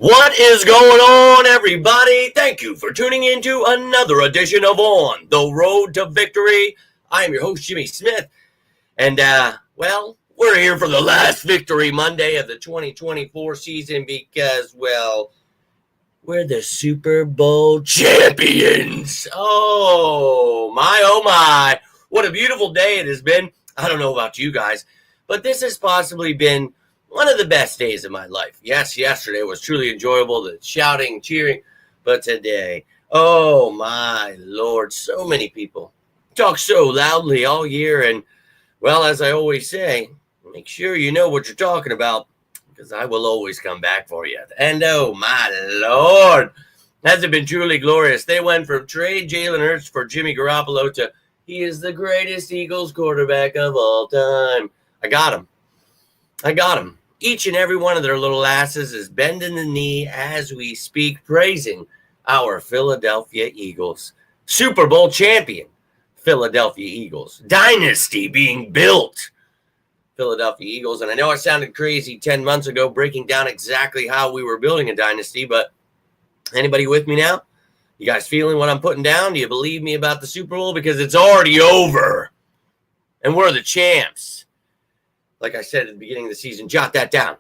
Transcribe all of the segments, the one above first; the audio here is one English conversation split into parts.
What is going on, everybody? Thank you for tuning in to another edition of On the Road to Victory. I am your host, Jimmy Smith, and, we're here for the last Victory Monday of the 2024 season because, we're the Super Bowl champions. Oh my. What a beautiful day it has been. I don't know about you guys, but this has possibly been one of the best days of my life. Yes, yesterday was truly enjoyable, the shouting, cheering, but today, oh my Lord, so many people talk so loudly all year. And, well, as I always say, make sure you know what you're talking about, because I will always come back for you. And, oh my Lord, has it been truly glorious. They went from trade Jalen Hurts for Jimmy Garoppolo to he is the greatest Eagles quarterback of all time. I got him. Each and every one of their little asses is bending the knee as we speak, praising our Philadelphia Eagles. Super Bowl champion, Philadelphia Eagles. Dynasty being built, Philadelphia Eagles. And I know I sounded crazy 10 months ago breaking down exactly how we were building a dynasty, but anybody with me now? You guys feeling what I'm putting down? Do you believe me about the Super Bowl? Because it's already over, and we're the champs. Like I said at the beginning of the season, jot that down.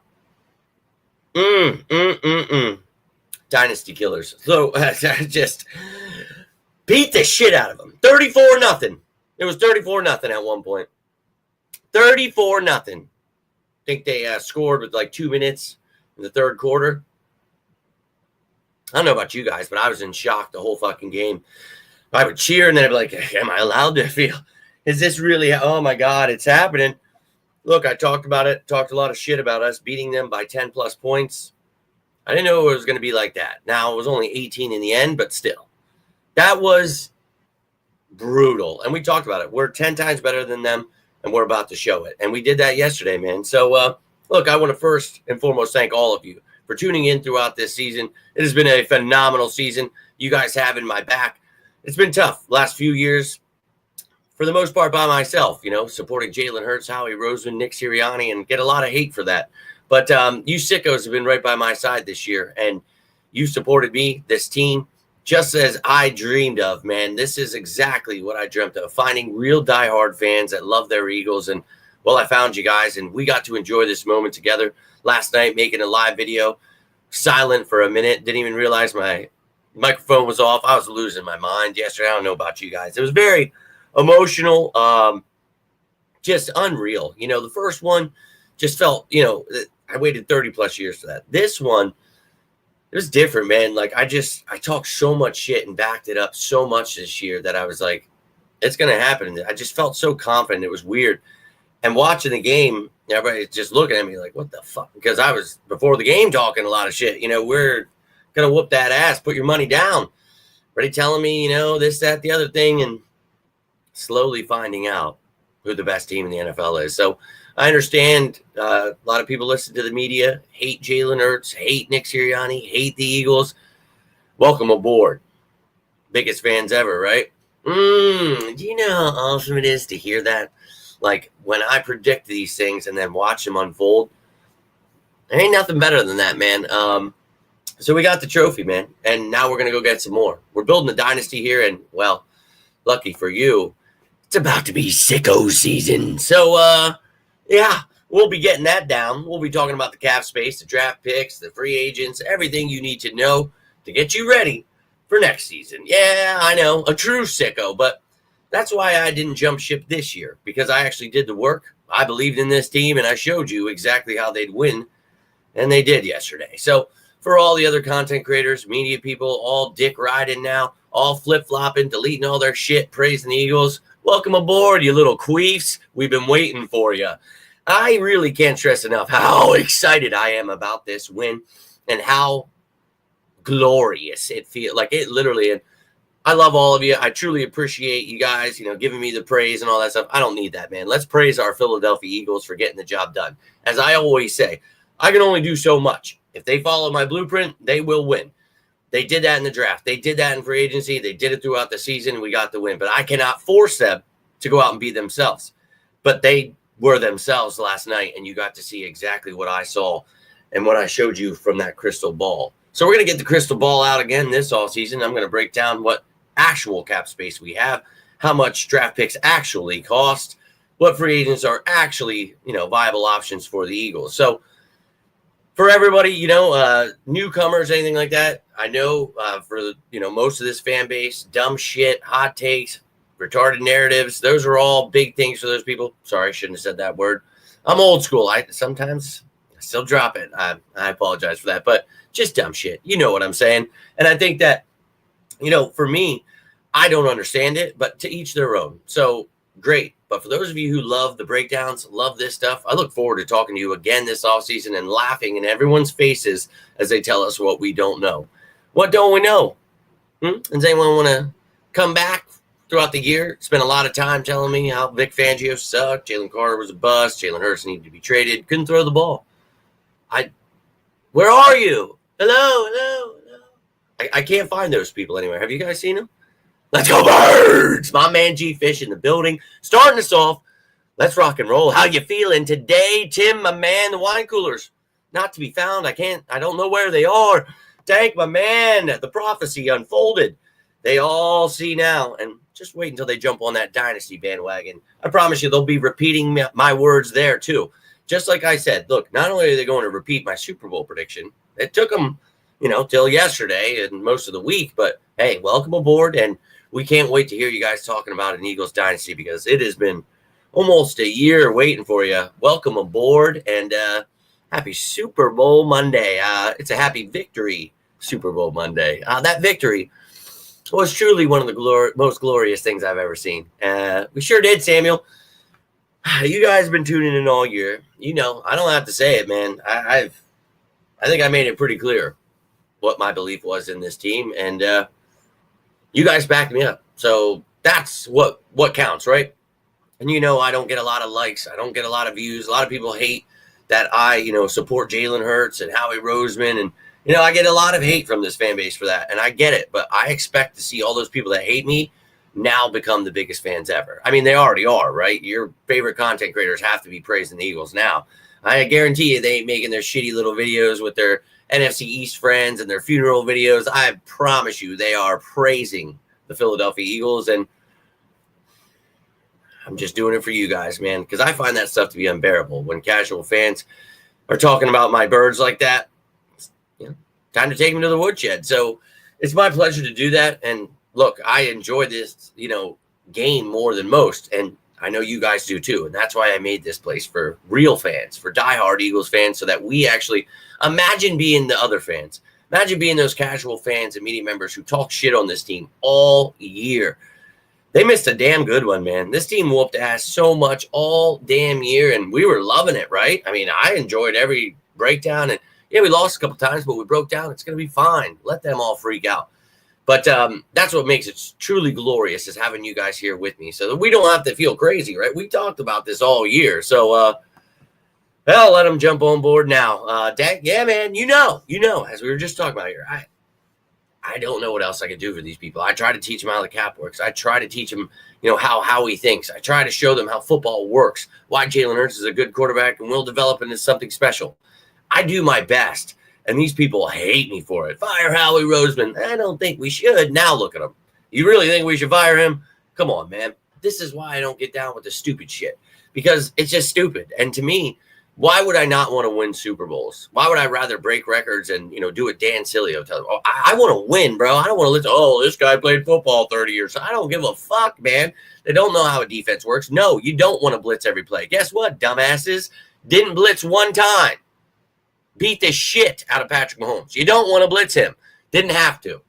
Dynasty killers. So just beat the shit out of them. 34-0. It was 34-0 at one point. 34-0. I think they scored with like 2 minutes in the third quarter. I don't know about you guys, but I was in shock the whole fucking game. I would cheer and then I'd be like, am I allowed to feel? Is this really? Oh my God, it's happening. Look, I talked about it, talked a lot of shit about us beating them by 10 plus points. I didn't know it was going to be like that. Now, it was only 18 in the end, but still. That was brutal. And we talked about it. We're 10 times better than them, and we're about to show it. And we did that yesterday, man. So, look, I want to first and foremost thank all of you for tuning in throughout this season. It has been a phenomenal season. You guys have in my back. It's been tough last few years. For the most part by myself, supporting Jalen Hurts, Howie Roseman, Nick Sirianni, and get a lot of hate for that. But you sickos have been right by my side this year, and you supported me, this team, just as I dreamed of, man. This is exactly what I dreamt of, finding real diehard fans that love their Eagles. And, well, I found you guys, and we got to enjoy this moment together last night, making a live video, silent for a minute, didn't even realize my microphone was off. I was losing my mind yesterday. I don't know about you guys. It was very emotional, just unreal. The first one just felt, I waited 30 plus years for that. This one, it was different, man. Like I talked so much shit and backed it up so much this year that I was like, it's going to happen. I just felt so confident. It was weird. And watching the game, everybody's just looking at me like, what the fuck? Because I was before the game talking a lot of shit. We're going to whoop that ass. Put your money down. Everybody telling me, this, that, the other thing. And slowly finding out who the best team in the NFL is. So I understand a lot of people listen to the media, hate Jalen Hurts, hate Nick Sirianni, hate the Eagles. Welcome aboard. Biggest fans ever, right? Do you know how awesome it is to hear that? Like when I predict these things and then watch them unfold, there ain't nothing better than that, man. So we got the trophy, man. And now we're going to go get some more. We're building a dynasty here. And, well, lucky for you, it's about to be sicko season. So, we'll be getting that down. We'll be talking about the cap space, the draft picks, the free agents, everything you need to know to get you ready for next season. Yeah, I know, a true sicko, but that's why I didn't jump ship this year, because I actually did the work. I believed in this team, and I showed you exactly how they'd win, and they did yesterday. So for all the other content creators, media people, all dick riding now, all flip-flopping, deleting all their shit, praising the Eagles, welcome aboard, you little queefs. We've been waiting for you. I really can't stress enough how excited I am about this win and how glorious it feels. Like it literally, and I love all of you. I truly appreciate you guys, giving me the praise and all that stuff. I don't need that, man. Let's praise our Philadelphia Eagles for getting the job done. As I always say, I can only do so much. If they follow my blueprint, they will win. They did that in the draft. They did that in free agency. They did it throughout the season, and we got the win. But I cannot force them to go out and be themselves. But they were themselves last night, and you got to see exactly what I saw. and what I showed you from that crystal ball. So we're going to get the crystal ball out again this offseason. I'm going to break down what actual cap space we have, how much draft picks actually cost, what free agents are actually, viable options for the Eagles. So for everybody, newcomers, anything like that, I know for, most of this fan base, dumb shit, hot takes, retarded narratives, those are all big things for those people. Sorry, I shouldn't have said that word. I'm old school. I sometimes still drop it. I apologize for that, but just dumb shit. You know what I'm saying? And I think that, for me, I don't understand it, but to each their own. So great. But for those of you who love the breakdowns, love this stuff, I look forward to talking to you again this offseason and laughing in everyone's faces as they tell us what we don't know. What don't we know? Does anyone want to come back throughout the year? Spent a lot of time telling me how Vic Fangio sucked, Jalen Carter was a bust, Jalen Hurts needed to be traded, couldn't throw the ball. Where are you? Hello. I can't find those people anywhere. Have you guys seen them? Let's go Birds! My man G Fish in the building. Starting us off. Let's rock and roll. How you feeling today, Tim, my man? The wine coolers. Not to be found. I don't know where they are. Dank, my man. The prophecy unfolded. They all see now. And just wait until they jump on that Dynasty bandwagon. I promise you they'll be repeating my words there too. Just like I said, look, not only are they going to repeat my Super Bowl prediction, it took them, till yesterday and most of the week. But hey, welcome aboard. And we can't wait to hear you guys talking about an Eagles dynasty because it has been almost a year waiting for you. Welcome aboard and happy Super Bowl Monday. It's a happy victory Super Bowl Monday. That victory was truly one of the most glorious things I've ever seen. We sure did, Samuel. You guys have been tuning in all year. I don't have to say it, man. I think I made it pretty clear what my belief was in this team, and you guys backed me up. So that's what counts, right? And I don't get a lot of likes. I don't get a lot of views. A lot of people hate that I, support Jalen Hurts and Howie Roseman. And, I get a lot of hate from this fan base for that. And I get it. But I expect to see all those people that hate me now become the biggest fans ever. I mean, they already are, right? Your favorite content creators have to be praising the Eagles now. I guarantee you they ain't making their shitty little videos with their NFC East friends and their funeral videos. I promise you they are praising the Philadelphia Eagles, and I'm just doing it for you guys, man, because I find that stuff to be unbearable when casual fans are talking about my Birds like that. Time to take them to the woodshed. So it's my pleasure to do that. And look, I enjoy this, game more than most, and I know you guys do too. And that's why I made this place for real fans, for diehard Eagles fans, so that we actually imagine being the other fans. Imagine being those casual fans and media members who talk shit on this team all year. They missed a damn good one, man. This team whooped ass so much all damn year, and we were loving it, right? I mean, I enjoyed every breakdown, and yeah, we lost a couple times, but we broke down. It's going to be fine. Let them all freak out. But that's what makes it truly glorious, is having you guys here with me so that we don't have to feel crazy, right? We talked about this all year. So, let them jump on board now. Dak, yeah, man, as we were just talking about here, I don't know what else I could do for these people. I try to teach them how the cap works. I try to teach them, how he thinks. I try to show them how football works, why Jalen Hurts is a good quarterback and will develop into something special. I do my best. And these people hate me for it. Fire Howie Roseman. I don't think we should. Now look at him. You really think we should fire him? Come on, man. This is why I don't get down with the stupid shit. Because it's just stupid. And to me, why would I not want to win Super Bowls? Why would I rather break records and, do what Dan Sileo tells me? I want to win, bro. I don't want to listen, this guy played football 30 years. I don't give a fuck, man. They don't know how a defense works. No, you don't want to blitz every play. Guess what, dumbasses? Didn't blitz one time. Beat the shit out of Patrick Mahomes. You don't want to blitz him. Didn't have to.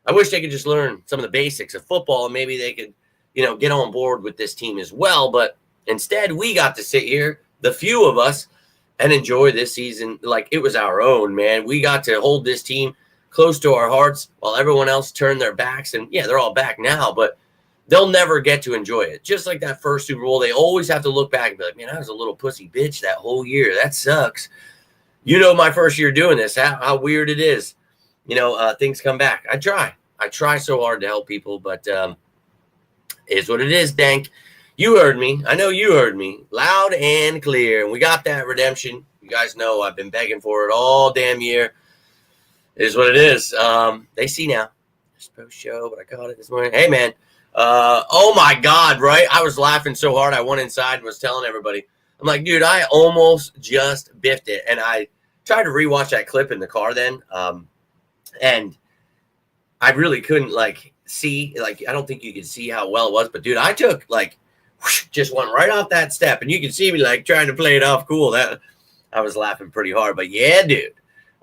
I wish they could just learn some of the basics of football and maybe they could, get on board with this team as well. But instead, we got to sit here, the few of us, and enjoy this season like it was our own, man. We got to hold this team close to our hearts while everyone else turned their backs. And, yeah, they're all back now, but they'll never get to enjoy it. Just like that first Super Bowl, they always have to look back and be like, man, I was a little pussy bitch that whole year. That sucks. My first year doing this, how weird it is. Things come back. I try so hard to help people, but it's what it is, Dank. You heard me. I know you heard me loud and clear. And we got that redemption. You guys know I've been begging for it all damn year. It is what it is. They see now. Post show, but I got it this morning. Hey, man. Oh, my God, right? I was laughing so hard I went inside and was telling everybody. I'm like, dude, I almost just biffed it. And I tried to rewatch that clip in the car then. And I really couldn't, like, see. Like, I don't think you could see how well it was. But, dude, I took, like, whoosh, just went right off that step. And you can see me, like, trying to play it off cool. That I was laughing pretty hard. But, yeah, dude.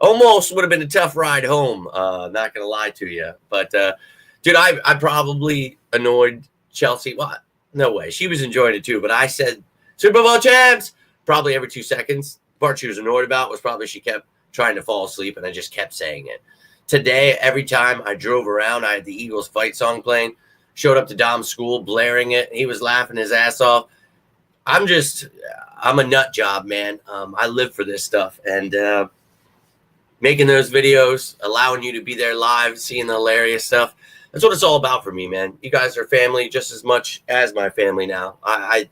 Almost would have been a tough ride home. Not going to lie to you. But, dude, I probably annoyed Chelsea. Well, no way. She was enjoying it too. But I said, Super Bowl champs, probably every 2 seconds. The part she was annoyed about was probably she kept trying to fall asleep, and I just kept saying it. Today, every time I drove around, I had the Eagles fight song playing. Showed up to Dom's school, blaring it. He was laughing his ass off. I'm a nut job, man. I live for this stuff. And, making those videos, allowing you to be there live, seeing the hilarious stuff. That's what it's all about for me, man. You guys are family just as much as my family now. I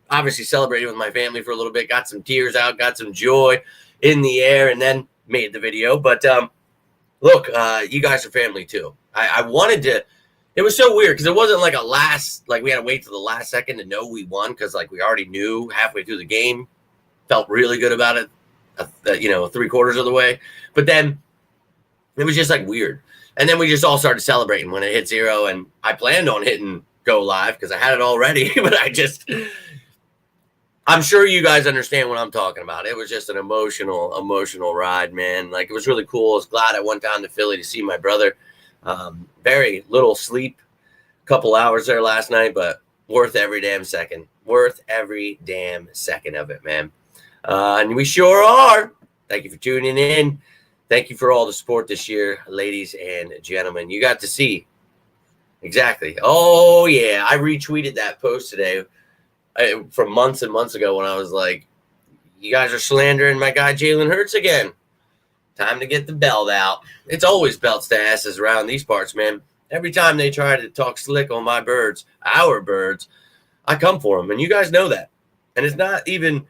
obviously celebrated with my family for a little bit, got some tears out, got some joy in the air, and then made the video. But look, you guys are family too. I wanted to. It was so weird because it wasn't like we had to wait till the last second to know we won because like we already knew halfway through the game. Felt really good about it. 3/4 of the way, but then it was just like weird. And then we just all started celebrating when it hit 0. And I planned on hitting go live because I had it all ready, but I'm sure you guys understand what I'm talking about. It was just an emotional ride, man. Like it was really cool. I was glad I went down to Philly to see my brother. Very little sleep, couple hours there last night, but worth every damn second. Worth every damn second of it, man. And we sure are. Thank you for tuning in. Thank you for all the support this year, ladies and gentlemen. You got to see. Exactly. Oh, yeah. I retweeted that post today from months and months ago when I was like, you guys are slandering my guy Jalen Hurts again. Time to get the belt out. It's always belts to asses around these parts, man. Every time they try to talk slick on my birds, our birds, I come for them. And you guys know that. And it's not even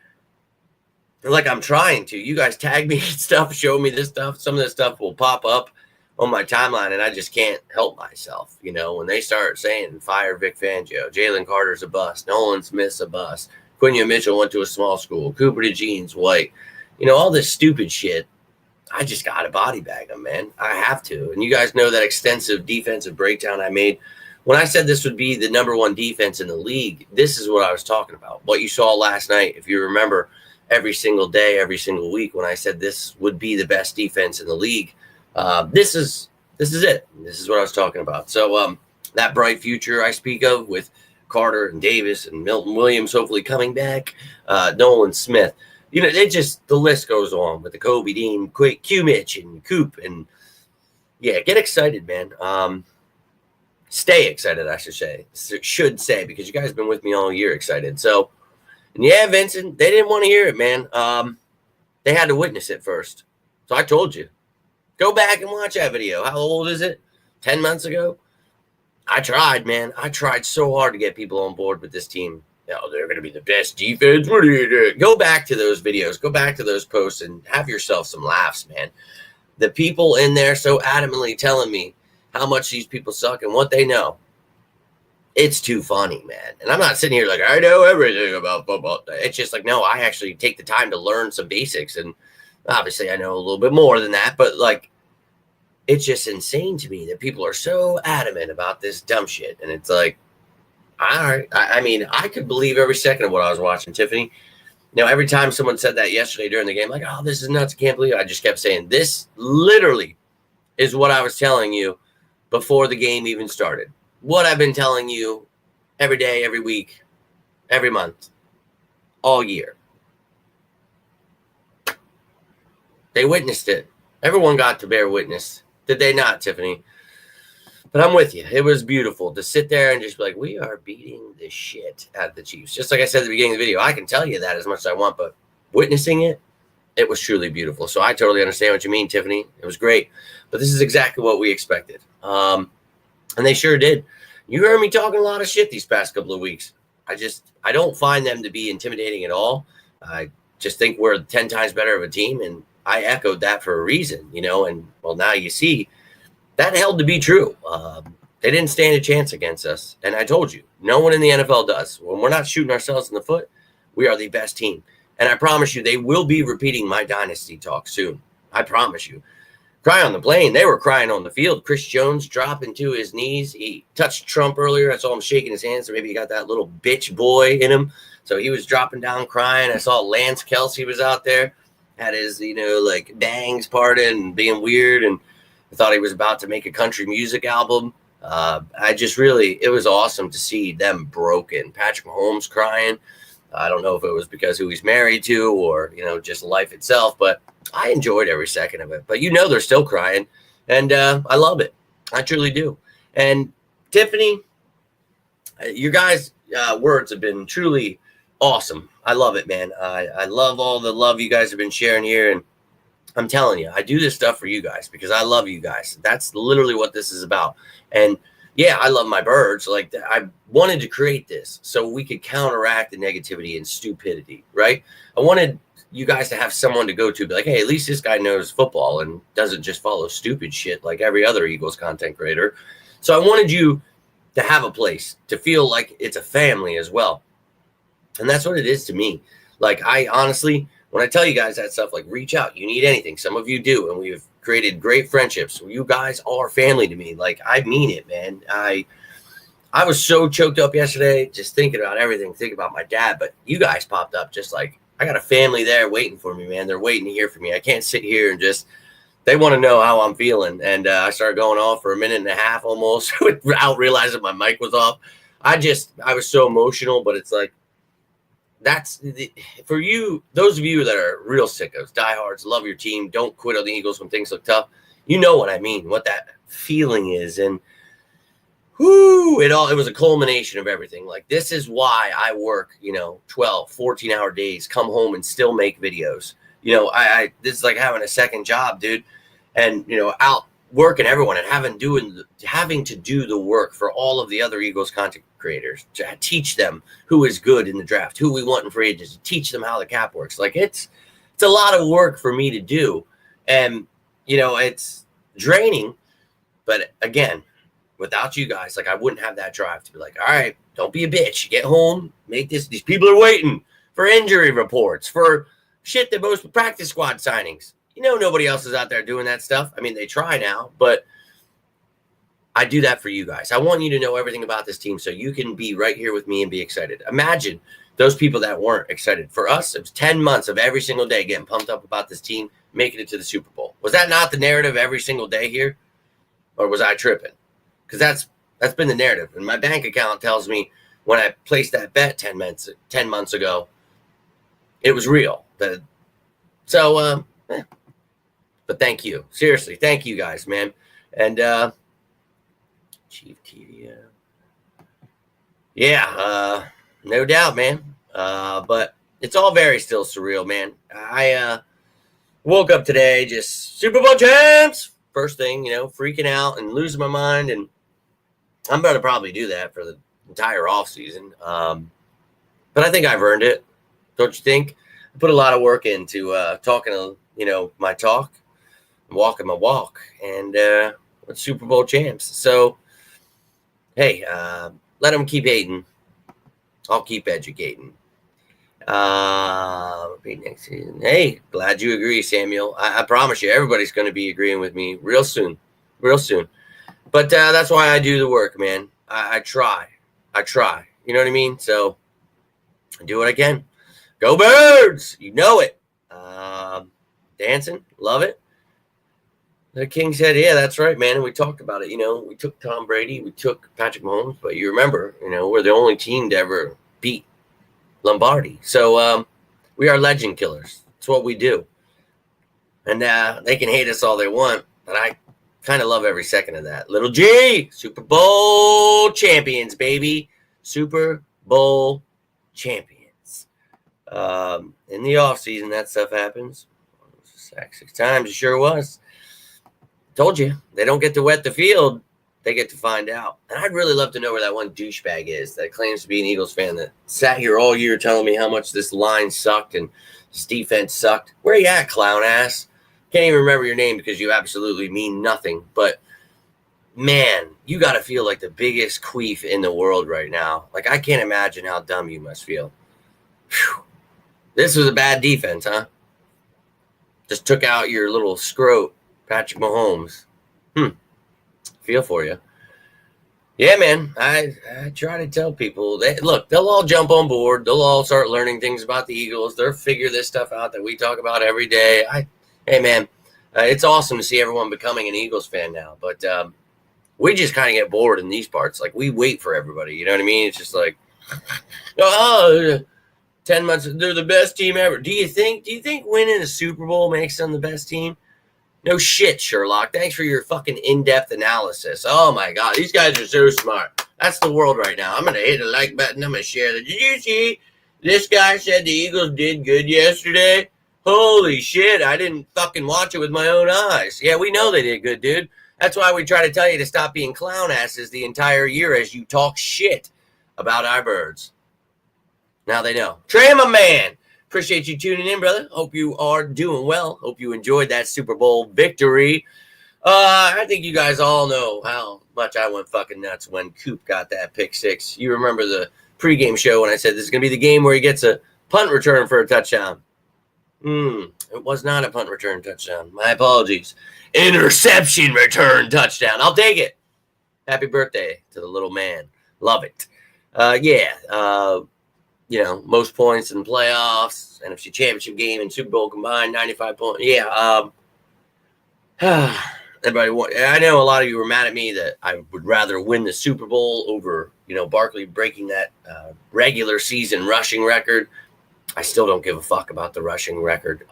like I'm trying to. You guys tag me and stuff, show me this stuff. Some of this stuff will pop up on my timeline, and I just can't help myself. You know, when they start saying, fire Vic Fangio, Jalen Carter's a bust, Nolan Smith's a bust, Quinyon Mitchell went to a small school, Cooper DeJean's white, you know, all this stupid shit, I just got to body bag them, man. I have to. And you guys know that extensive defensive breakdown I made. When I said this would be the #1 defense in the league, this is what I was talking about. What you saw last night, if you remember, every single day, every single week, when I said this would be the best defense in the league, this is it. This is what I was talking about. So that bright future I speak of with Carter and Davis and Milton Williams hopefully coming back, Nolan Smith, you know, the list goes on with the Kobe Dean, Q Mitch and Coop, and yeah, get excited, man. Stay excited, I should say, because you guys have been with me all year excited. So. And yeah, Vincent, they didn't want to hear it, man. They had to witness it first. So I told you, go back and watch that video. How old is it? 10 months ago? I tried, man. I tried so hard to get people on board with this team. You know, they're going to be the best defense. What are you doing? Go back to those videos. Go back to those posts and have yourself some laughs, man. The people in there so adamantly telling me how much these people suck and what they know. It's too funny, man. And I'm not sitting here like, I know everything about football. It's just like, no, I actually take the time to learn some basics. And obviously I know a little bit more than that. But, like, it's just insane to me that people are so adamant about this dumb shit. And it's like, all right. I mean, I could believe every second of what I was watching, Tiffany. You know, every time someone said that yesterday during the game, like, oh, this is nuts, I can't believe it. I just kept saying, this literally is what I was telling you before the game even started. What I've been telling you every day, every week, every month, all year. They witnessed it. Everyone got to bear witness. Did they not, Tiffany? But I'm with you. It was beautiful to sit there and just be like, we are beating the shit out of the Chiefs. Just like I said at the beginning of the video, I can tell you that as much as I want, but witnessing it, it was truly beautiful. So I totally understand what you mean, Tiffany. It was great. But this is exactly what we expected. And they sure did. You heard me talking a lot of shit these past couple of weeks. I don't find them to be intimidating at all. I just think we're 10 times better of a team, and I echoed that for a reason, and well, now you see that held to be true. They didn't stand a chance against us, and I told you, no one in the NFL does. When we're not shooting ourselves in the foot, we are the best team, and I promise you, they will be repeating my Dynasty talk soon. I promise you. Cry on the plane. They were crying on the field. Chris Jones dropping to his knees. He touched Trump earlier. I saw him shaking his hand, so maybe he got that little bitch boy in him. So he was dropping down crying. I saw Lance Kelsey was out there, had his, like bangs parted and being weird, and I thought he was about to make a country music album. It was awesome to see them broken. Patrick Mahomes crying. I don't know if it was because who he's married to or, just life itself, but I enjoyed every second of it. But they're still crying, and I love it. I truly do. And Tiffany, your guys' words have been truly awesome. I love it, man. I love all the love you guys have been sharing here, and I'm telling you, I do this stuff for you guys because I love you guys. That's literally what this is about. And yeah, I love my birds. Like, I wanted to create this so we could counteract the negativity and stupidity, right? I wanted you guys to have someone to go to, be like, hey, at least this guy knows football and doesn't just follow stupid shit like every other Eagles content creator. So I wanted you to have a place to feel like it's a family as well. And that's what it is to me. Like, I honestly, when I tell you guys that stuff, like, reach out. You need anything. Some of you do, and we've created great friendships. You guys are family to me. Like, I mean it, man. I was so choked up yesterday just thinking about everything, thinking about my dad, but you guys popped up just like, I got a family there waiting for me, man. They're waiting to hear from me. I can't sit here and they want to know how I'm feeling. And I started going off for a minute and a half almost without realizing my mic was off. I was so emotional, but it's like, for you, those of you that are real sickos, diehards, love your team, don't quit on the Eagles when things look tough. You know what I mean, what that feeling is. And it was a culmination of everything. Like, this is why I work, 12, 14-hour days, come home and still make videos. This is like having a second job, dude. And, out working everyone and having to do the work for all of the other Eagles content creators, to teach them who is good in the draft, who we want in free agency, teach them how the cap works. Like, it's a lot of work for me to do. And, it's draining. But again, without you guys, like, I wouldn't have that drive to be like, all right, don't be a bitch. Get home, make this. These people are waiting for injury reports, for shit that most practice squad signings. Nobody else is out there doing that stuff. I mean, they try now, but I do that for you guys. I want you to know everything about this team so you can be right here with me and be excited. Imagine those people that weren't excited. For us, it was 10 months of every single day getting pumped up about this team making it to the Super Bowl. Was that not the narrative every single day here? Or was I tripping? Because that's been the narrative. And my bank account tells me when I placed that bet 10 months ago, it was real. But thank you. Seriously, thank you guys, man. And Chief TV, no doubt, man. But it's all very still surreal, man. I woke up today just Super Bowl champs. First thing, freaking out and losing my mind. And I'm going to probably do that for the entire offseason. But I think I've earned it. Don't you think? I put a lot of work into talking, my talk, walking my walk, and with Super Bowl champs. So, hey, let them keep hating. I'll keep educating. Next season. Hey, glad you agree, Samuel. I promise you, everybody's going to be agreeing with me real soon. But that's why I do the work, man. I try. You know what I mean? So I do what I can. Go Birds! You know it. Dancing, love it. The King said, yeah, that's right, man. And we talked about it. We took Tom Brady, we took Patrick Mahomes, but you remember, we're the only team to ever beat Lombardi. So we are legend killers. It's what we do. And they can hate us all they want, but I kind of love every second of that. Little G, Super Bowl champions, baby. Super Bowl champions. In the offseason, that stuff happens. Sacked 6 times, it sure was. Told you, they don't get to wet the field they get to find out. And I'd really love to know where that one douchebag is that claims to be an Eagles fan that sat here all year telling me how much this line sucked and this defense sucked. Where you at, clown ass? Can't even remember your name because you absolutely mean nothing. But, man, you got to feel like the biggest queef in the world right now. Like, I can't imagine how dumb you must feel. Whew. This was a bad defense, huh? Just took out your little scrote, Patrick Mahomes. Feel for you. Yeah, man. I try to tell people that, look, they'll all jump on board. They'll all start learning things about the Eagles. They'll figure this stuff out that we talk about every day. Hey, man, it's awesome to see everyone becoming an Eagles fan now. But we just kind of get bored in these parts. Like, we wait for everybody. You know what I mean? It's just like, 10 months, they're the best team ever. Do you think winning a Super Bowl makes them the best team? No shit, Sherlock. Thanks for your fucking in-depth analysis. Oh, my God. These guys are so smart. That's the world right now. I'm going to hit the like button. I'm going to share that. Did you see this guy said the Eagles did good yesterday? Holy shit. I didn't fucking watch it with my own eyes. Yeah, we know they did good, dude. That's why we try to tell you to stop being clown asses the entire year as you talk shit about our birds. Now they know. Trey, my man. Appreciate you tuning in, brother. Hope you are doing well. Hope you enjoyed that Super Bowl victory. I think you guys all know how much I went fucking nuts when Coop got that pick six. You remember the pregame show when I said this is going to be the game where he gets a punt return for a touchdown. It was not a punt return touchdown. My apologies. Interception return touchdown. I'll take it. Happy birthday to the little man. Love it. Most points in playoffs, NFC Championship game, and Super Bowl combined, 95 points. Yeah. Everybody, I know a lot of you were mad at me that I would rather win the Super Bowl over, Barkley breaking that regular season rushing record. I still don't give a fuck about the rushing record.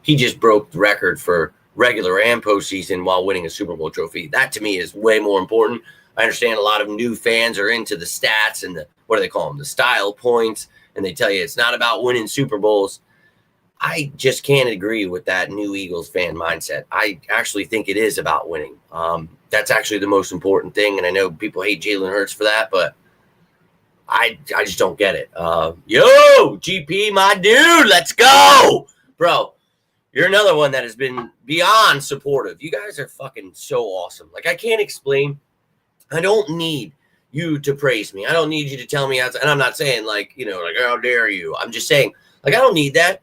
He just broke the record for regular and postseason while winning a Super Bowl trophy. That to me is way more important. I understand a lot of new fans are into the stats and what do they call them? The style points. And they tell you it's not about winning Super Bowls. I just can't agree with that new Eagles fan mindset. I actually think it is about winning. That's actually the most important thing. And I know people hate Jalen Hurts for that, but I just don't get it. Yo, GP, my dude, let's go. Bro, you're another one that has been beyond supportive. You guys are fucking so awesome. Like, I can't explain. I don't need you to praise me. I don't need you to tell me and I'm not saying like how dare you. I'm just saying, like, I don't need that.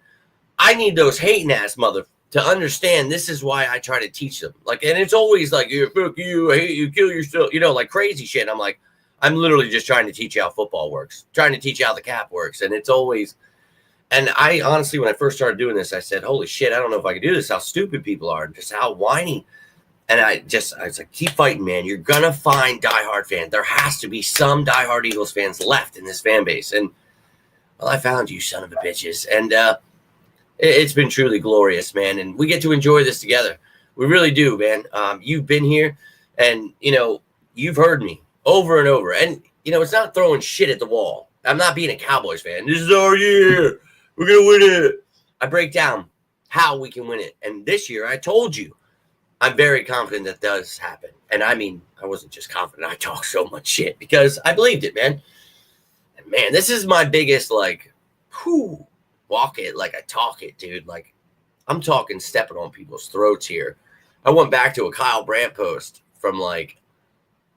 I need those hating ass mother to understand this is why I try to teach them. Like, and it's always like, fuck you, I hate you, kill yourself, like crazy shit. I'm like, I'm literally just trying to teach you how football works, trying to teach you how the cap works. And it's always, and I honestly, when I first started doing this, I said, holy shit, I don't know if I can do this, how stupid people are, just how whiny. And I was like, keep fighting, man. You're going to find diehard fans. There has to be some diehard Eagles fans left in this fan base. And, well, I found you, son of a bitches. And it's been truly glorious, man. And we get to enjoy this together. We really do, man. You've been here, and, you've heard me over and over. And, it's not throwing shit at the wall. I'm not being a Cowboys fan. This is our year. We're going to win it. I break down how we can win it. And this year, I told you, I'm very confident that does happen. And I mean, I wasn't just confident. I talk so much shit because I believed it, man. And man, this is my biggest, like, walk it like I talk it, dude. Like, I'm talking stepping on people's throats here. I went back to a Kyle Brandt post from it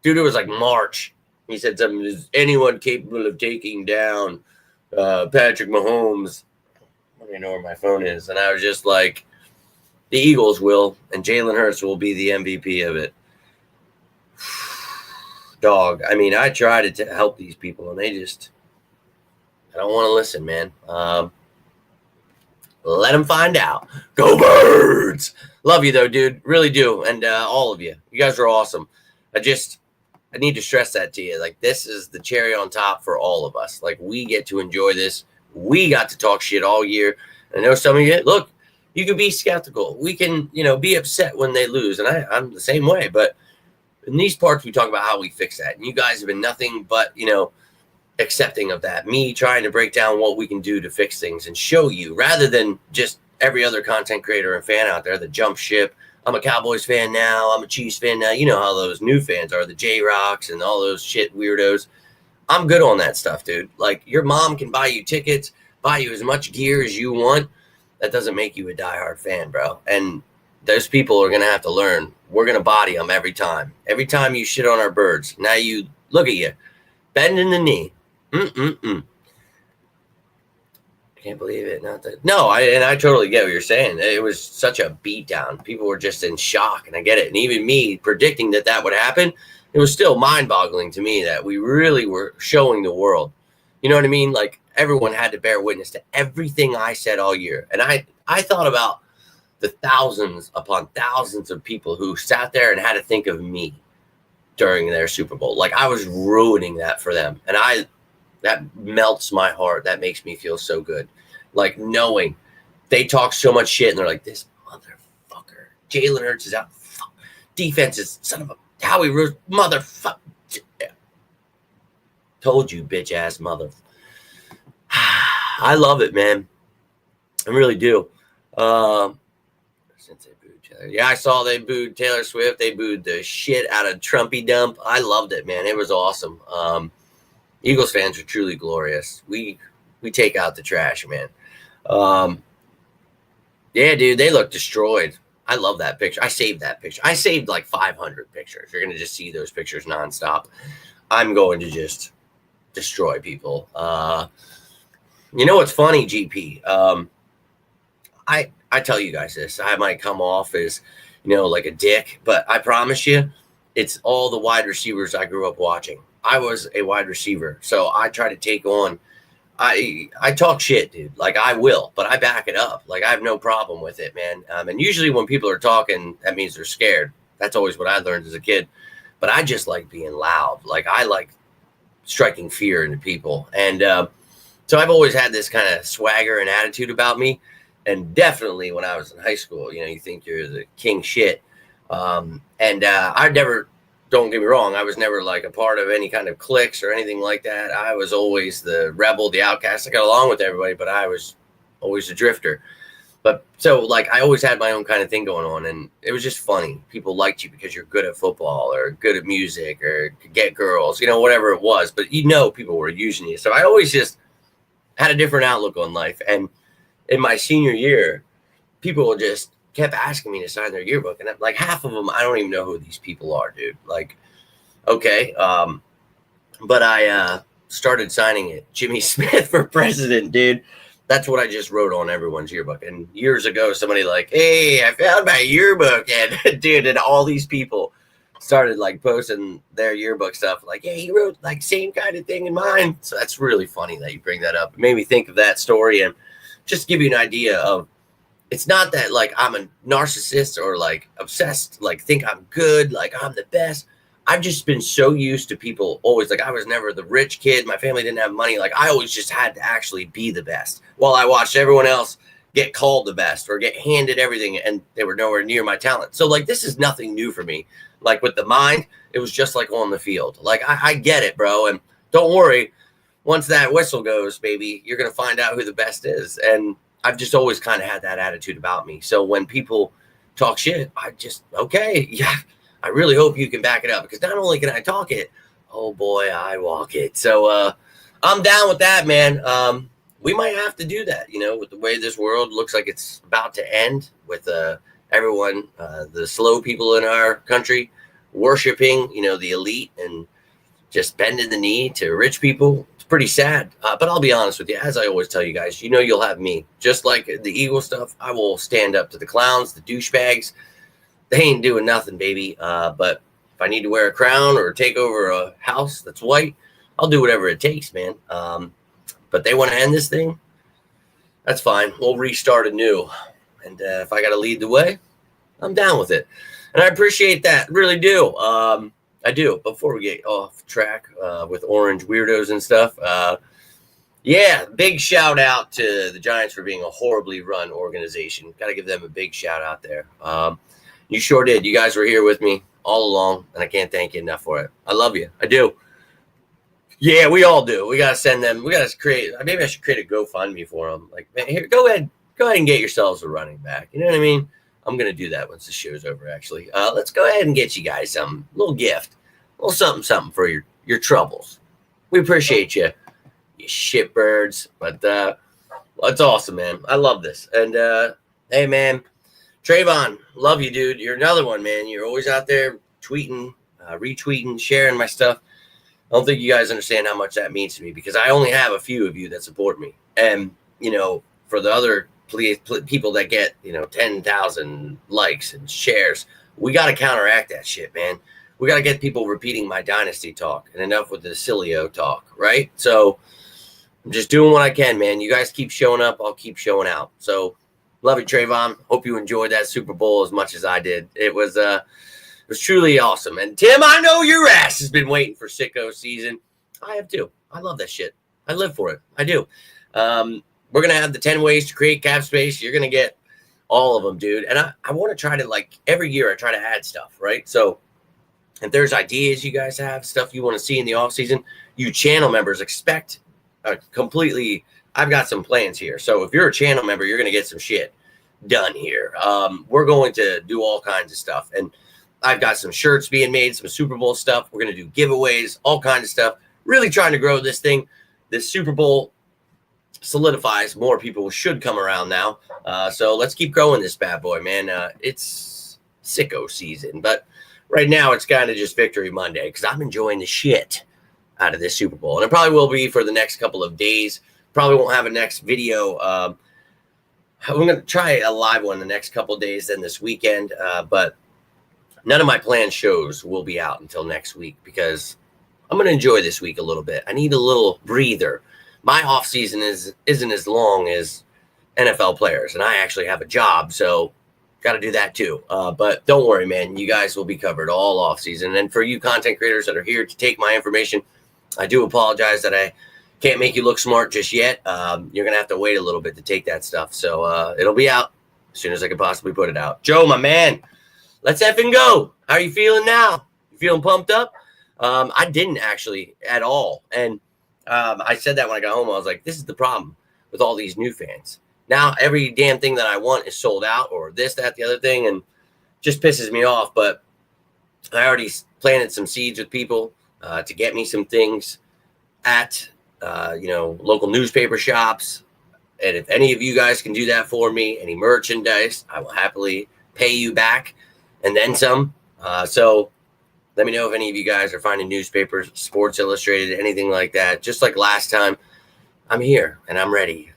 was like March. He said something, is anyone capable of taking down Patrick Mahomes? I don't even know where my phone is. And I was just like, the Eagles will, and Jalen Hurts will be the MVP of it. Dog, I mean, I try to help these people, and I don't want to listen, man. Let them find out. Go Birds! Love you, though, dude. Really do, and all of you. You guys are awesome. I need to stress that to you. Like, this is the cherry on top for all of us. Like, we get to enjoy this. We got to talk shit all year. I know some of you, look, you can be skeptical. We can, be upset when they lose. And I'm the same way. But in these parts, we talk about how we fix that. And you guys have been nothing but, accepting of that. Me trying to break down what we can do to fix things and show you rather than just every other content creator and fan out there that jump ship I'm a Cowboys fan now. I'm a Chiefs fan now. You know how those new fans are, the J-Rocks and all those shit weirdos. I'm good on that stuff, dude. Like, your mom can buy you tickets, buy you as much gear as you want. That doesn't make you a diehard fan, bro. And those people are going to have to learn. We're going to body them every time. Every time you shit on our birds. Now you, look at you, bending the knee. Can't believe it. Not that. No, I totally get what you're saying. It was such a beatdown. People were just in shock, and I get it. And even me predicting that would happen, it was still mind-boggling to me that we really were showing the world. You know what I mean? Like, everyone had to bear witness to everything I said all year. And I thought about the thousands upon thousands of people who sat there and had to think of me during their Super Bowl. Like, I was ruining that for them. And that melts my heart. That makes me feel so good. Like, knowing they talk so much shit and they're like, this motherfucker, Jalen Hurts is out. Fuck. Defense is son of a Howie Roose, motherfucker. Told you, bitch ass mother. I love it, man. I really do. Since they booed Taylor. Yeah, I saw they booed Taylor Swift. They booed the shit out of Trumpy Dump. I loved it, man. It was awesome. Eagles fans are truly glorious. We take out the trash, man. Yeah, dude, they look destroyed. I love that picture. I saved that picture. I saved like 500 pictures. You're going to just see those pictures nonstop. I'm going to just destroy people. You know what's funny, GP? I tell you guys this. I might come off as, like a dick, but I promise you, it's all the wide receivers I grew up watching. I was a wide receiver, so I try to take on. I talk shit, dude. Like, I will, but I back it up. Like, I have no problem with it, man. And usually when people are talking, that means they're scared. That's always what I learned as a kid. But I just like being loud. Like, I like striking fear into people. And so I've always had this kind of swagger and attitude about me. And definitely when I was in high school, you think you're the king shit. I never, don't get me wrong, I was never like a part of any kind of cliques or anything like that. I was always the rebel, the outcast. I got along with everybody, but I was always a drifter. But so, like, I always had my own kind of thing going on, and it was just funny. People liked you because you're good at football or good at music or could get girls, whatever it was. But people were using you. So I always just had a different outlook on life. And in my senior year, people just kept asking me to sign their yearbook. And like half of them, I don't even know who these people are, dude. Like, okay. But I started signing it. Jimmy Smith for president, dude. That's what I just wrote on everyone's yearbook. And years ago, somebody like, hey, I found my yearbook. And dude, and all these people started like posting their yearbook stuff. Like, yeah, he wrote like same kind of thing in mine. So that's really funny that you bring that up. It made me think of that story and just give you an idea of, it's not that like I'm a narcissist or like obsessed, like think I'm good, like I'm the best. I've just been so used to people always, like, I was never the rich kid. My family didn't have money. Like, I always just had to actually be the best while I watched everyone else get called the best or get handed everything, and they were nowhere near my talent. So like, this is nothing new for me. Like with the mind, it was just like on the field. Like, I get it, bro. And don't worry, once that whistle goes, baby, you're going to find out who the best is. And I've just always kind of had that attitude about me. So when people talk shit, I just, okay, yeah, I really hope you can back it up, because not only can I talk it, oh boy, I walk it. So I'm down with that, man. We might have to do that, with the way this world looks like it's about to end, with everyone, the slow people in our country worshiping, the elite and just bending the knee to rich people. Pretty sad, but I'll be honest with you, as I always tell you guys, you'll have me. Just like the Eagle stuff, I will stand up to the clowns, the douchebags. They ain't doing nothing, baby. But if I need to wear a crown or take over a house that's white, I'll do whatever it takes, man. But they want to end this thing, that's fine. We'll restart anew. And if I got to lead the way, I'm down with it. And I appreciate that, really do. I do. Before we get off track with orange weirdos and stuff, yeah, big shout out to the Giants for being a horribly run organization. Got to give them a big shout out there. You sure did. You guys were here with me all along, and I can't thank you enough for it. I love you. I do. Yeah, we all do. We got to send them. We got to create. Maybe I should create a GoFundMe for them. Like, man, here, go ahead and get yourselves a running back. You know what I mean? I'm going to do that once the show's over, actually. Let's go ahead and get you guys some little gift, a little something for your troubles. We appreciate you, you shitbirds. But it's awesome, man. I love this. And hey, man, Trayvon, love you, dude. You're another one, man. You're always out there tweeting, retweeting, sharing my stuff. I don't think you guys understand how much that means to me, because I only have a few of you that support me. And, for the other people that get, 10,000 likes and shares, we got to counteract that shit, man. We got to get people repeating my Dynasty talk, and enough with the Cilio talk, right? So I'm just doing what I can, man. You guys keep showing up. I'll keep showing out. So love you, Trayvon. Hope you enjoyed that Super Bowl as much as I did. It was truly awesome. And Tim, I know your ass has been waiting for sicko season. I have too. I love that shit. I live for it. I do. We're going to have the 10 ways to create cap space. You're going to get all of them, dude. And I want to try to, every year I try to add stuff, right? So if there's ideas you guys have, stuff you want to see in the off season, you channel members expect completely. I've got some plans here. So if you're a channel member, you're going to get some shit done here. We're going to do all kinds of stuff. And I've got some shirts being made, some Super Bowl stuff. We're going to do giveaways, all kinds of stuff. Really trying to grow this thing. This Super Bowl solidifies. More people should come around now. So let's keep growing this bad boy, man. It's sicko season. But right now it's kind of just Victory Monday, because I'm enjoying the shit out of this Super Bowl. And it probably will be for the next couple of days. Probably won't have a next video. I'm going to try a live one the next couple of days, then this weekend. But none of my planned shows will be out until next week, because I'm going to enjoy this week a little bit. I need a little breather. My off season isn't as long as NFL players, and I actually have a job, so got to do that too. But don't worry, man. You guys will be covered all off season. And for you content creators that are here to take my information, I do apologize that I can't make you look smart just yet. You're going to have to wait a little bit to take that stuff. So it'll be out as soon as I can possibly put it out. Joe, my man, let's effing go. How are you feeling now? You feeling pumped up? I didn't actually at all. And I said that when I got home. I was like, this is the problem with all these new fans. Now every damn thing that I want is sold out, or this, that, the other thing, and just pisses me off. But I already planted some seeds with people to get me some things at, local newspaper shops. And if any of you guys can do that for me, any merchandise, I will happily pay you back and then some. So let me know if any of you guys are finding newspapers, Sports Illustrated, anything like that. Just like last time, I'm here and I'm ready.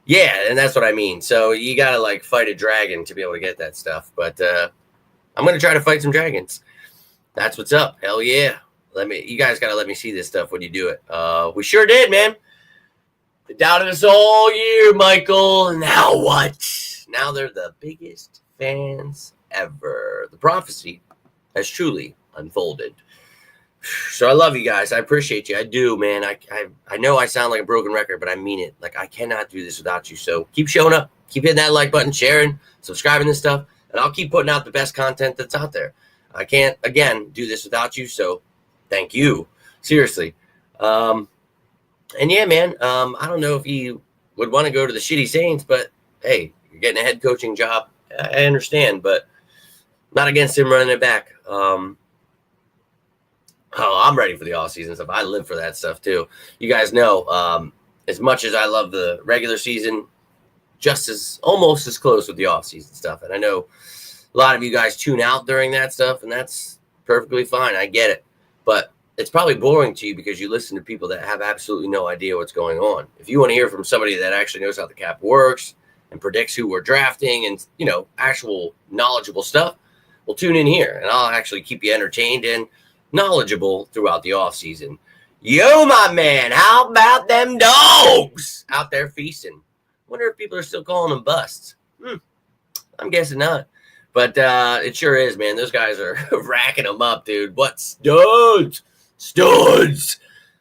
Yeah, and that's what I mean. So you got to fight a dragon to be able to get that stuff. But I'm going to try to fight some dragons. That's what's up. Hell yeah. You guys got to let me see this stuff when you do it. We sure did, man. They doubted us all year, Michael. Now what? Now they're the biggest fans ever. The prophecy has truly unfolded. So I love you guys. I appreciate you. I do, man. I know I sound like a broken record, but I mean it. I cannot do this without you. So keep showing up. Keep hitting that like button, sharing, subscribing this stuff, and I'll keep putting out the best content that's out there. I can't, again, do this without you. So thank you. Seriously. And yeah, man, I don't know if you would want to go to the shitty Saints, but hey, you're getting a head coaching job. I understand, but not against him running it back. I'm ready for the offseason stuff. I live for that stuff too. You guys know, as much as I love the regular season, almost as close with the offseason stuff. And I know a lot of you guys tune out during that stuff, and that's perfectly fine. I get it. But it's probably boring to you because you listen to people that have absolutely no idea what's going on. If you want to hear from somebody that actually knows how the cap works and predicts who we're drafting and, actual knowledgeable stuff, well, tune in here, and I'll actually keep you entertained and knowledgeable throughout the off season. Yo, my man, how about them dogs out there feasting? Wonder if people are still calling them busts. I'm guessing not, but it sure is, man. Those guys are racking them up, dude. What studs?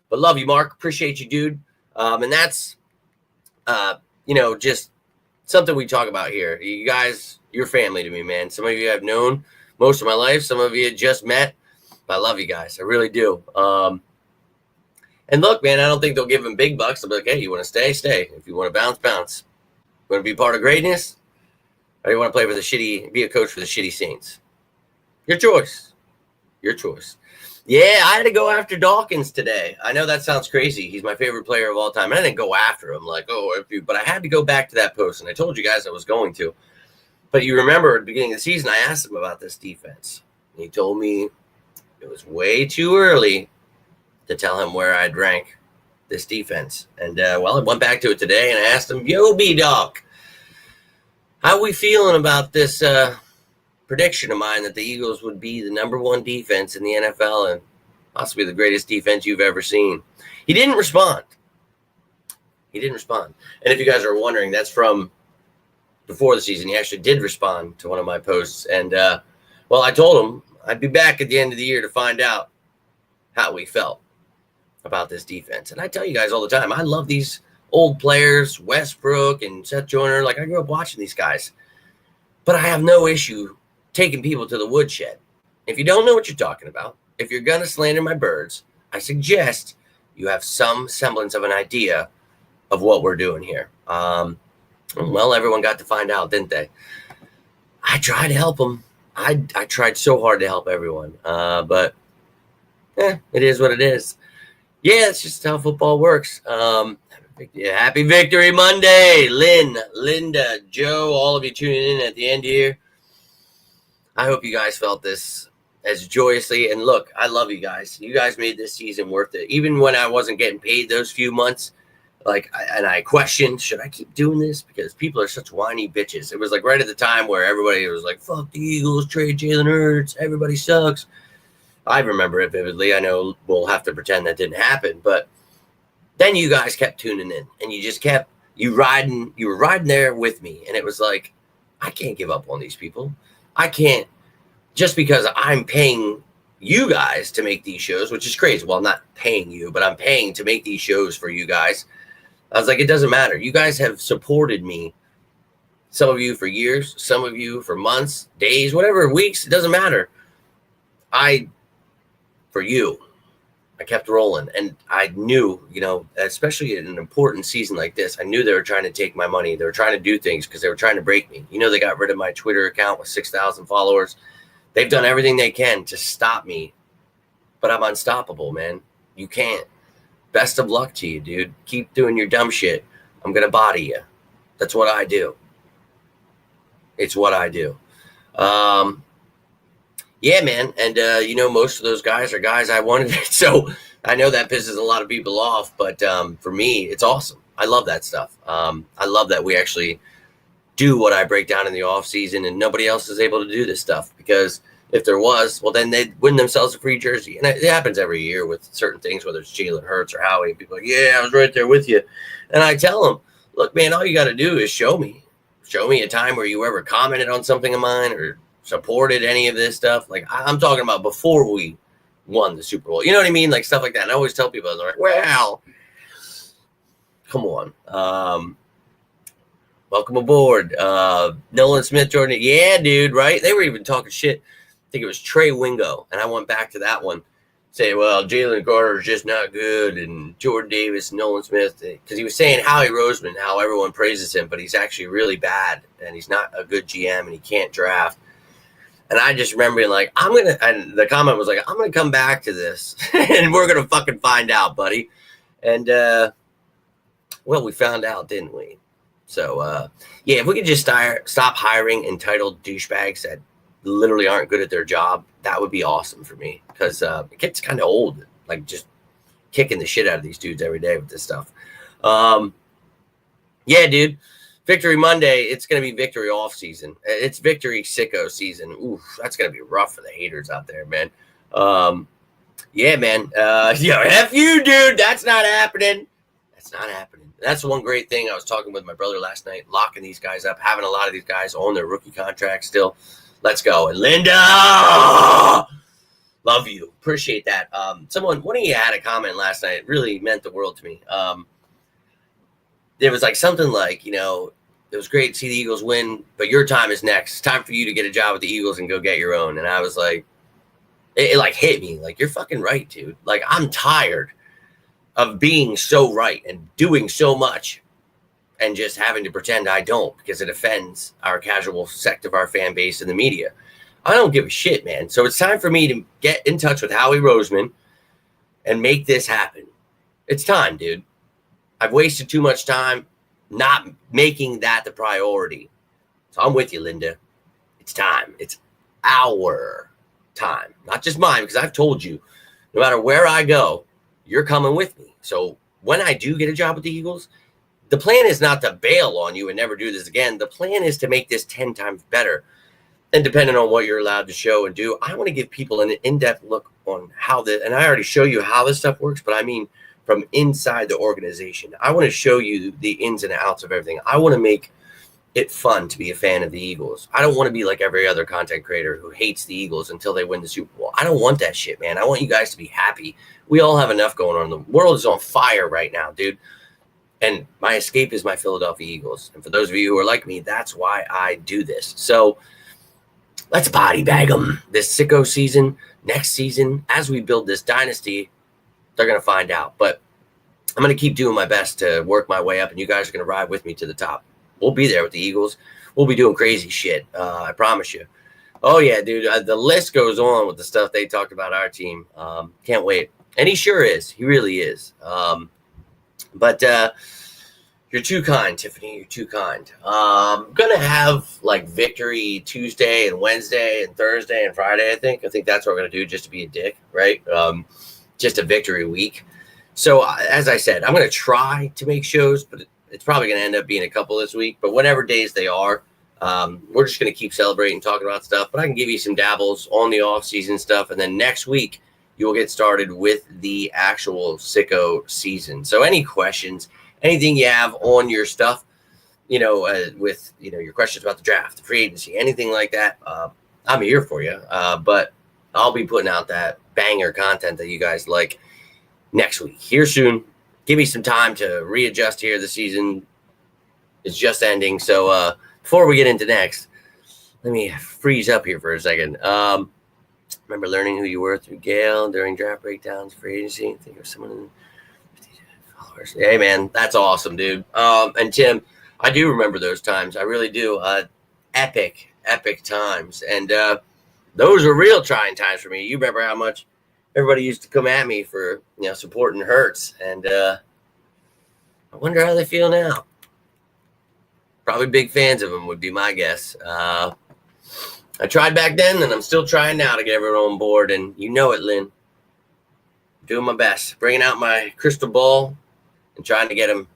But love you, Mark. Appreciate you, dude. And that's just something we talk about here. You guys, you're family to me, man. Some of you I've known most of my life. Some of you just met. I love you guys. I really do. And look, man, I don't think they'll give him big bucks. They'll be like, hey, you want to stay? Stay. If you want to bounce, bounce. You want to be part of greatness? Or you want to play for be a coach for the shitty Saints? Your choice. Your choice. Yeah, I had to go after Dawkins today. I know that sounds crazy. He's my favorite player of all time. And I didn't go after him but I had to go back to that post, and I told you guys I was going to. But you remember at the beginning of the season, I asked him about this defense. And he told me it was way too early to tell him where I'd rank this defense. And, I went back to it today, and I asked him, yo, B-Doc, how are we feeling about this prediction of mine that the Eagles would be the number one defense in the NFL and possibly the greatest defense you've ever seen? He didn't respond. And if you guys are wondering, that's from before the season. He actually did respond to one of my posts. And, I told him I'd be back at the end of the year to find out how we felt about this defense. And I tell you guys all the time, I love these old players, Westbrook and Seth Joyner. Like, I grew up watching these guys. But I have no issue taking people to the woodshed. If you don't know what you're talking about, if you're going to slander my birds, I suggest you have some semblance of an idea of what we're doing here. Everyone got to find out, didn't they? I tried to help them. I tried so hard to help everyone. But it is what it is. Yeah, it's just how football works. Happy Victory Monday. Linda, Joe, all of you tuning in at the end here. I hope you guys felt this as joyously. And look, I love you guys. You guys made this season worth it. Even when I wasn't getting paid those few months, I questioned, should I keep doing this? Because people are such whiny bitches. It was like right at the time where everybody was like, fuck the Eagles, trade Jalen Hurts, everybody sucks. I remember it vividly. I know we'll have to pretend that didn't happen. But then you guys kept tuning in, and you were riding there with me. And it was like, I can't give up on these people. I can't, just because I'm paying you guys to make these shows, which is crazy. Well, I'm not paying you, but I'm paying to make these shows for you guys. I was like, it doesn't matter. You guys have supported me. Some of you for years, some of you for months, days, whatever, weeks. It doesn't matter. For you, I kept rolling. And I knew, especially in an important season like this, I knew they were trying to take my money. They were trying to do things because they were trying to break me. They got rid of my Twitter account with 6,000 followers. They've done everything they can to stop me. But I'm unstoppable, man. You can't. Best of luck to you, dude. Keep doing your dumb shit. I'm going to body you. That's what I do. It's what I do. Yeah, man. And, most of those guys are guys I wanted. So I know that pisses a lot of people off. But for me, it's awesome. I love that stuff. I love that we actually do what I break down in the off season, and nobody else is able to do this stuff, because if there was, well, then they'd win themselves a free jersey. And it happens every year with certain things, whether it's Jalen Hurts or Howie. People are like, yeah, I was right there with you. And I tell them, look, man, all you got to do is show me a time where you ever commented on something of mine or supported any of this stuff. Like, I'm talking about before we won the Super Bowl. You know what I mean? Like, stuff like that. And I always tell people, they're like, well, come on. Welcome aboard. Nolan Smith, Jordan. Yeah, dude, right? They were even talking shit. I think it was Trey Wingo. And I went back to that one. Say, well, Jalen Carter is just not good. And Jordan Davis, Nolan Smith. Because he was saying Howie Roseman, how everyone praises him, but he's actually really bad. And he's not a good GM, and he can't draft. And I just remember being like, and the comment was like, I'm going to come back to this. And we're going to fucking find out, buddy. And, we found out, didn't we? So, yeah, if we could just stop hiring entitled douchebags that literally aren't good at their job, that would be awesome for me, because it gets kind of old, like just kicking the shit out of these dudes every day with this stuff. Yeah, dude, Victory Monday, it's going to be victory off season. It's victory sicko season. Oof, that's going to be rough for the haters out there, man. Yeah, man. F you, dude. That's not happening. That's not happening. That's one great thing. I was talking with my brother last night, locking these guys up, having a lot of these guys on their rookie contracts still. Let's go. And Linda, love you. Appreciate that. One of you had a comment last night. It really meant the world to me. There was like something like, it was great to see the Eagles win, but your time is next. It's time for you to get a job with the Eagles and go get your own. And I was like, it like hit me. Like, you're fucking right, dude. Like, I'm tired of being so right and doing so much and just having to pretend I don't because it offends our casual sect of our fan base and the media. I don't give a shit, man. So it's time for me to get in touch with Howie Roseman and make this happen. It's time, dude. I've wasted too much time not making that the priority. So I'm with you, Linda. It's time. It's our time. Not just mine, because I've told you, no matter where I go, you're coming with me. So when I do get a job with the Eagles, the plan is not to bail on you and never do this again. The plan is to make this 10 times better. And depending on what you're allowed to show and do, I want to give people an in-depth look on how and I already show you how this stuff works, but I mean from inside the organization. I want to show you the ins and outs of everything. I want to make it fun to be a fan of the Eagles. I don't want to be like every other content creator who hates the Eagles until they win the Super Bowl. I don't want that shit, man. I want you guys to be happy. We all have enough going on. The world is on fire right now, dude. And my escape is my Philadelphia Eagles. And for those of you who are like me, that's why I do this. So let's body bag them this sicko season, next season. As we build this dynasty, they're going to find out. But I'm going to keep doing my best to work my way up, and you guys are going to ride with me to the top. We'll be there with the Eagles. We'll be doing crazy shit. I promise you. Oh, yeah, dude. The list goes on with the stuff they talked about our team. Can't wait. And he sure is. He really is. But you're too kind, Tiffany. You're too kind. I'm going to have like victory Tuesday and Wednesday and Thursday and Friday, I think. I think that's what we're going to do just to be a dick, right? Just a victory week. So as I said, I'm going to try to make shows, but it's probably going to end up being a couple this week. But whatever days they are, we're just going to keep celebrating, talking about stuff. But I can give you some dabbles on the off-season stuff. And then next week, you'll get started with the actual sicko season. So any questions, anything you have on your stuff, with, your questions about the draft, the free agency, anything like that, I'm here for you. But I'll be putting out that banger content that you guys like next week. Here soon. Give me some time to readjust here. The season is just ending. So before we get into next, let me freeze up here for a second. Remember learning who you were through Gail during draft breakdowns, free agency. I think it was someone. Followers. Hey, man, that's awesome, dude. And Tim, I do remember those times. I really do. Epic times. And those were real trying times for me. You remember how much everybody used to come at me for, supporting Hurts. And I wonder how they feel now. Probably big fans of him would be my guess. I tried back then, and I'm still trying now to get everyone on board. And you know it, Lynn. Doing my best. Bringing out my crystal ball and trying to get them.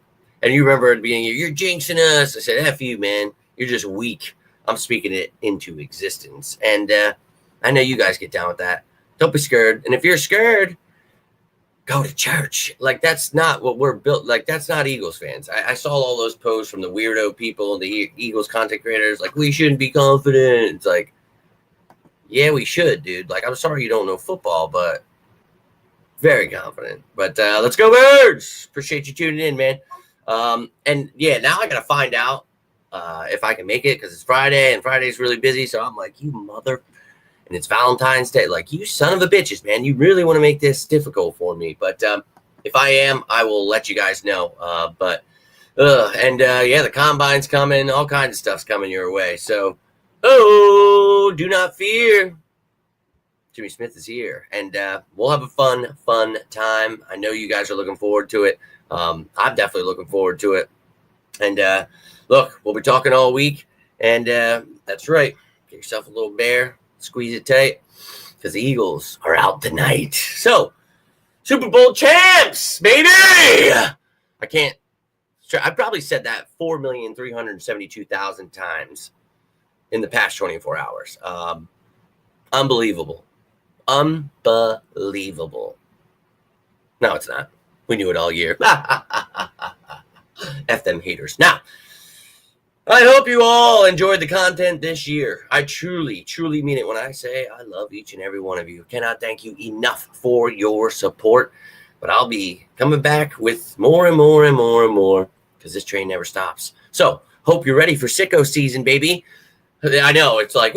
And you remember at the beginning, you're jinxing us. I said, F you, man. You're just weak. I'm speaking it into existence. And I know you guys get down with that. Don't be scared. And if you're scared, go to church. Like, that's not what we're built. Like, that's not Eagles fans. I saw all those posts from the weirdo people, the Eagles content creators, like, we shouldn't be confident. It's like, yeah, we should, dude. Like, I'm sorry you don't know football, but very confident. But let's go Birds. Appreciate you tuning in, man. And yeah, now I got to find out if I can make it because it's Friday and Friday's really busy. So I'm like, you mother. And it's Valentine's Day. Like, you son of a bitches, man. You really want to make this difficult for me. But if I am, I will let you guys know. Yeah, the combine's coming. All kinds of stuff's coming your way. So, do not fear. Jimmy Smith is here. And we'll have a fun time. I know you guys are looking forward to it. I'm definitely looking forward to it. And look, we'll be talking all week. And that's right. Get yourself a little bear. Squeeze it tight because the Eagles are out tonight. So, Super Bowl champs, baby! I probably said that 4,372,000 times in the past 24 hours. Unbelievable. Unbelievable. No, it's not. We knew it all year. F them haters. Now, I hope you all enjoyed the content this year. I truly mean it when I say I love each and every one of you. Cannot thank you enough for your support. But I'll be coming back with more and more because this train never stops. So, hope you're ready for sicko season, baby. I know, it's like,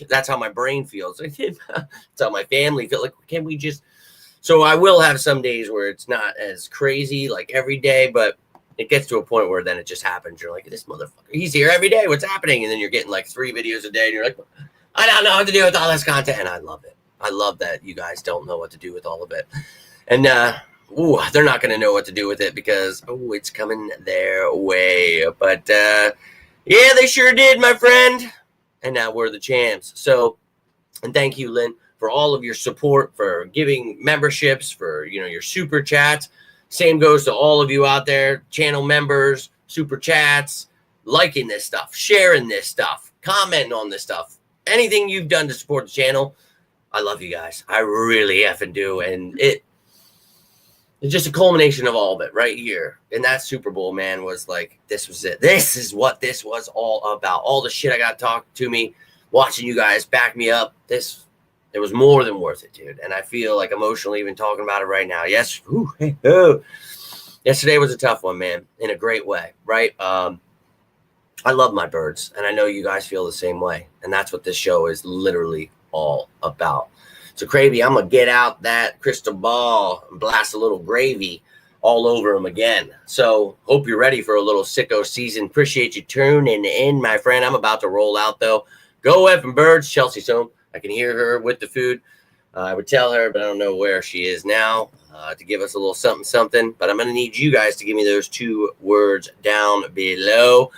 that's how my brain feels. That's how my family feels. Like, can we just... So I will have some days where it's not as crazy like every day, but it gets to a point where then it just happens. You're like, this motherfucker, he's here every day. What's happening? And then you're getting like 3 videos a day, and you're like, I don't know what to do with all this content. And I love it. I love that you guys don't know what to do with all of it. And they're not going to know what to do with it because, it's coming their way. But, yeah, they sure did, my friend. And now we're the champs. So, and thank you, Lynn, for all of your support, for giving memberships, for, your super chats. Same goes to all of you out there, channel members, super chats, liking this stuff, sharing this stuff, commenting on this stuff. Anything you've done to support the channel, I love you guys. I really effing do. And it's just a culmination of all of it right here. And that Super Bowl, man, was like, this was it. This is what this was all about. All the shit I got talked to me, watching you guys back me up. It was more than worth it, dude. And I feel like emotional even talking about it right now. Yes. Yesterday was a tough one, man, in a great way, right? I love my birds, and I know you guys feel the same way. And that's what this show is literally all about. So, Cravey, I'm going to get out that crystal ball and blast a little gravy all over them again. So, hope you're ready for a little sicko season. Appreciate you tuning in, my friend. I'm about to roll out, though. Go effing birds. Chelsea's home. I can hear her with the food. I would tell her, but I don't know where she is now to give us a little something. But I'm going to need you guys to give me those 2 words down below.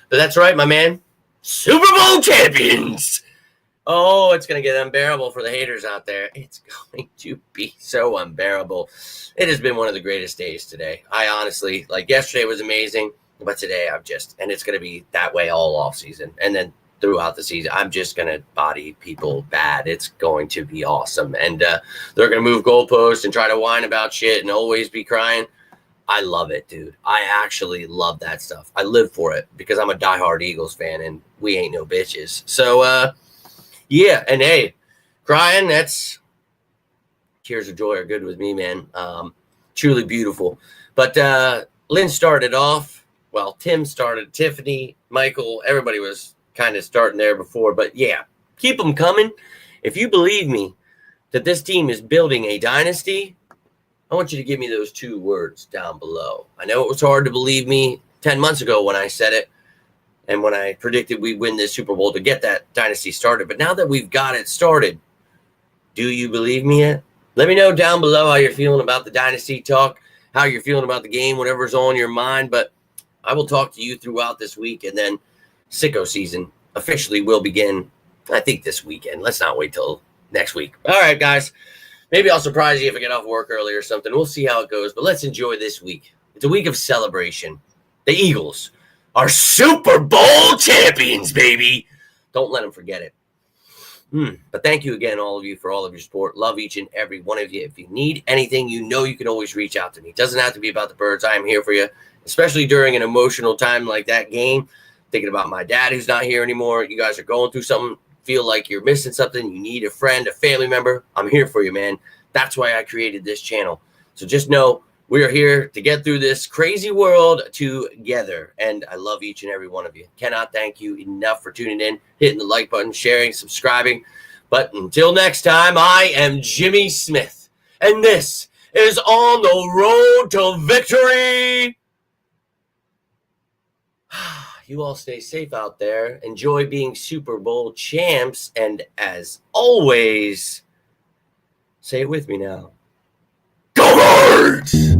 But that's right, my man. Super Bowl champions. Oh, it's going to get unbearable for the haters out there. It's going to be so unbearable. It has been one of the greatest days today. I honestly, yesterday was amazing, but today and it's going to be that way all off season. And then throughout the season, I'm just going to body people bad. It's going to be awesome. And they're going to move goalposts and try to whine about shit and always be crying. I love it, dude. I actually love that stuff. I live for it because I'm a diehard Eagles fan and we ain't no bitches. So, yeah. And hey, crying, that's tears of joy are good with me, man. Truly beautiful. But Lynn started off. Well, Tim started, Tiffany, Michael, everybody was kind of starting there before. But yeah, keep them coming. If you believe me that this team is building a dynasty, I want you to give me those 2 words down below. I know it was hard to believe me 10 months ago when I said it and when I predicted we'd win this Super Bowl to get that dynasty started. But now that we've got it started, do you believe me yet? Let me know down below how you're feeling about the dynasty talk, how you're feeling about the game, whatever's on your mind. But I will talk to you throughout this week, and then sicko season officially will begin, I think, this weekend. Let's not wait till next week. All right, guys. Maybe I'll surprise you if I get off work early or something. We'll see how it goes, but let's enjoy this week. It's a week of celebration. The Eagles are Super Bowl champions, baby. Don't let them forget it. But thank you again, all of you, for all of your support. Love each and every one of you. If you need anything, you can always reach out to me. It doesn't have to be about the birds. I am here for you, especially during an emotional time like that game. Thinking about my dad who's not here anymore. You guys are going through something. Feel like you're missing something, you need a friend, a family member, I'm here for you, man. That's why I created this channel. So just know we are here to get through this crazy world together. And I love each and every one of you. Cannot thank you enough for tuning in, hitting the like button, sharing, subscribing. But until next time, I am Jimmy Smith, and this is On the Road to Victory. You all stay safe out there. Enjoy being Super Bowl champs. And as always, say it with me now. Go Birds!